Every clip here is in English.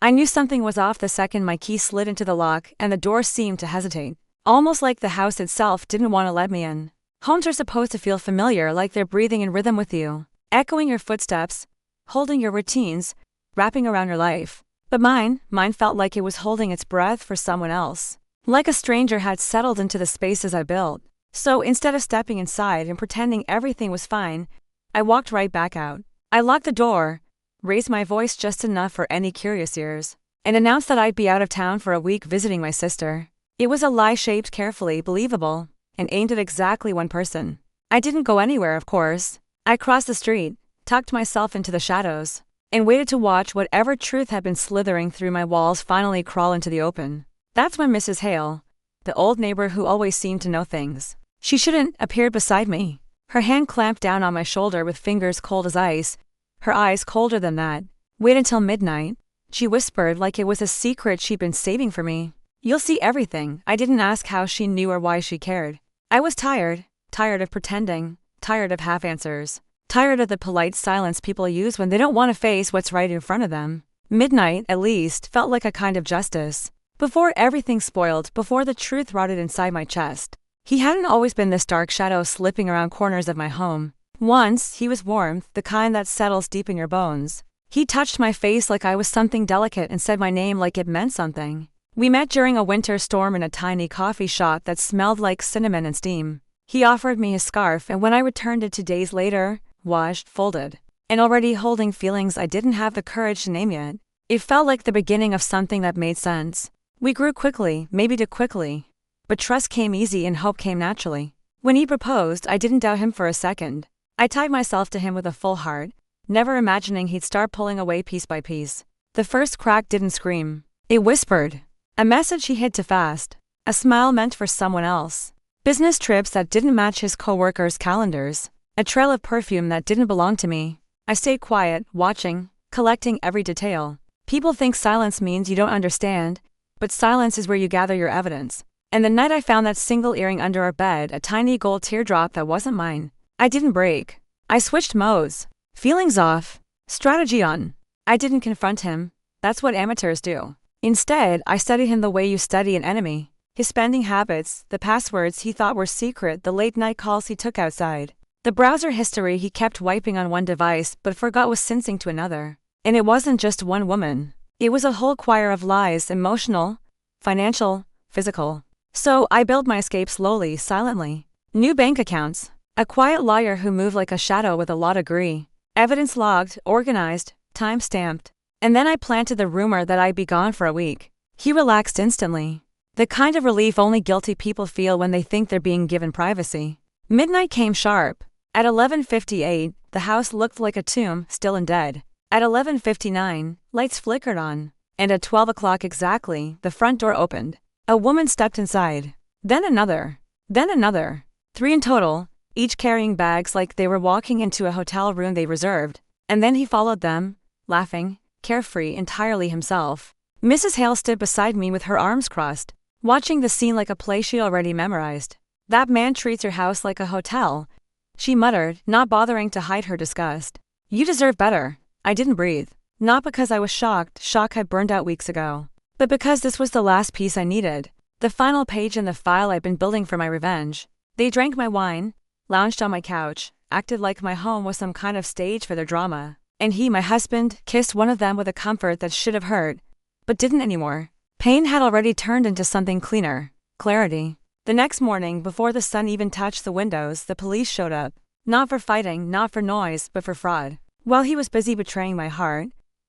I knew something was off the second my key slid into the lock and the door seemed to hesitate. Almost like the house itself didn't want to let me in. Homes are supposed to feel familiar, like they're breathing in rhythm with you, echoing your footsteps, holding your routines, wrapping around your life. But mine felt like it was holding its breath for someone else. Like a stranger had settled into the spaces I built. So instead of stepping inside and pretending everything was fine, I walked right back out. I locked the door, raised my voice just enough for any curious ears, and announced that I'd be out of town for a week visiting my sister. It was a lie shaped carefully, believable, and aimed at exactly one person. I didn't go anywhere, of course. I crossed the street, tucked myself into the shadows, and waited to watch whatever truth had been slithering through my walls finally crawl into the open. That's when Mrs. Hale, the old neighbor who always seemed to know things she shouldn't, appeared beside me. Her hand clamped down on my shoulder with fingers cold as ice, her eyes colder than that. Wait until midnight, she whispered like it was a secret she'd been saving for me. You'll see everything. I didn't ask how she knew or why she cared. I was tired of pretending, tired of half answers, tired of the polite silence people use when they don't want to face what's right in front of them. Midnight, at least, felt like a kind of justice. Before everything spoiled, before the truth rotted inside my chest. He hadn't always been this dark shadow slipping around corners of my home. Once, he was warmth, the kind that settles deep in your bones. He touched my face like I was something delicate and said my name like it meant something. We met during a winter storm in a tiny coffee shop that smelled like cinnamon and steam. He offered me his scarf, and when I returned it 2 days later, washed, folded, and already holding feelings I didn't have the courage to name yet, it felt like the beginning of something that made sense. We grew quickly, maybe too quickly. But trust came easy and hope came naturally. When he proposed, I didn't doubt him for a second. I tied myself to him with a full heart, never imagining he'd start pulling away piece by piece. The first crack didn't scream. It whispered. A message he hid too fast. A smile meant for someone else. Business trips that didn't match his coworkers' calendars. A trail of perfume that didn't belong to me. I stayed quiet, watching, collecting every detail. People think silence means you don't understand, but silence is where you gather your evidence. And the night I found that single earring under our bed, a tiny gold teardrop that wasn't mine, I didn't break. I switched modes. Feelings off. Strategy on. I didn't confront him. That's what amateurs do. Instead, I studied him the way you study an enemy. His spending habits, the passwords he thought were secret, the late-night calls he took outside. The browser history he kept wiping on one device but forgot was syncing to another. And it wasn't just one woman. It was a whole choir of lies, emotional, financial, physical. So I built my escape slowly, silently. New bank accounts. A quiet lawyer who moved like a shadow with a law degree. Evidence logged, organized, time-stamped. And then I planted the rumor that I'd be gone for a week. He relaxed instantly. The kind of relief only guilty people feel when they think they're being given privacy. Midnight came sharp. At 11:58, the house looked like a tomb, still and dead. At 11:59, lights flickered on. And at 12 o'clock exactly, the front door opened. A woman stepped inside. Then another. Then another. 3 in total, each carrying bags like they were walking into a hotel room they reserved. And then he followed them, laughing, carefree, entirely himself. Mrs. Hale stood beside me with her arms crossed, watching the scene like a play she'd already memorized. That man treats your house like a hotel, she muttered, not bothering to hide her disgust. You deserve better. I didn't breathe. Not because I was shocked, shock had burned out weeks ago, but because this was the last piece I needed. The final page in the file I'd been building for my revenge. They drank my wine, lounged on my couch, acted like my home was some kind of stage for their drama. And he, my husband, kissed one of them with a comfort that should have hurt, but didn't anymore. Pain had already turned into something cleaner. Clarity. The next morning, before the sun even touched the windows, the police showed up. Not for fighting, not for noise, but for fraud. While he was busy betraying my heart,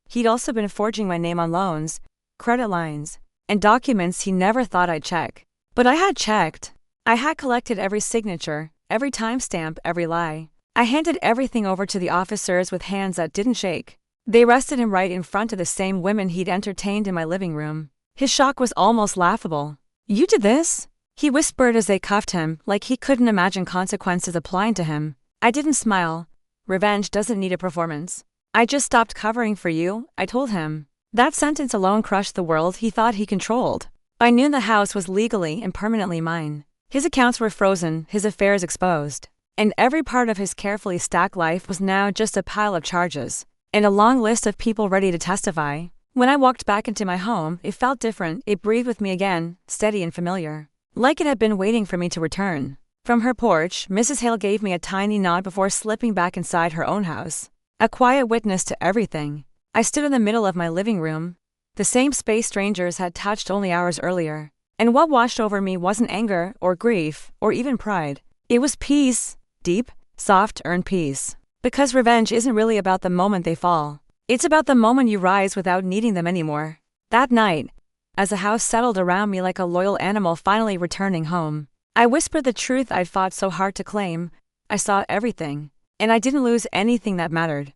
he'd also been forging my name on loans, credit lines, and documents he never thought I'd check. But I had checked. I had collected every signature, every timestamp, every lie. I handed everything over to the officers with hands that didn't shake. They arrested him right in front of the same women he'd entertained in my living room. His shock was almost laughable. You did this? He whispered as they cuffed him, like he couldn't imagine consequences applying to him. I didn't smile. Revenge doesn't need a performance. I just stopped covering for you, I told him. That sentence alone crushed the world he thought he controlled. By noon the house was legally and permanently mine. His accounts were frozen, his affairs exposed. And every part of his carefully stacked life was now just a pile of charges. And a long list of people ready to testify. When I walked back into my home, it felt different. It breathed with me again, steady and familiar. Like it had been waiting for me to return. From her porch, Mrs. Hale gave me a tiny nod before slipping back inside her own house. A quiet witness to everything. I stood in the middle of my living room, the same space strangers had touched only hours earlier. And what washed over me wasn't anger, or grief, or even pride. It was peace. Deep, soft, earned peace. Because revenge isn't really about the moment they fall. It's about the moment you rise without needing them anymore. That night, as the house settled around me like a loyal animal finally returning home, I whispered the truth I'd fought so hard to claim. I saw everything, and I didn't lose anything that mattered.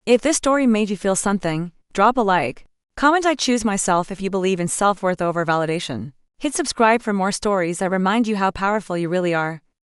If this story made you feel something, drop a like. Comment I choose myself if you believe in self-worth over validation. Hit subscribe for more stories that remind you how powerful you really are.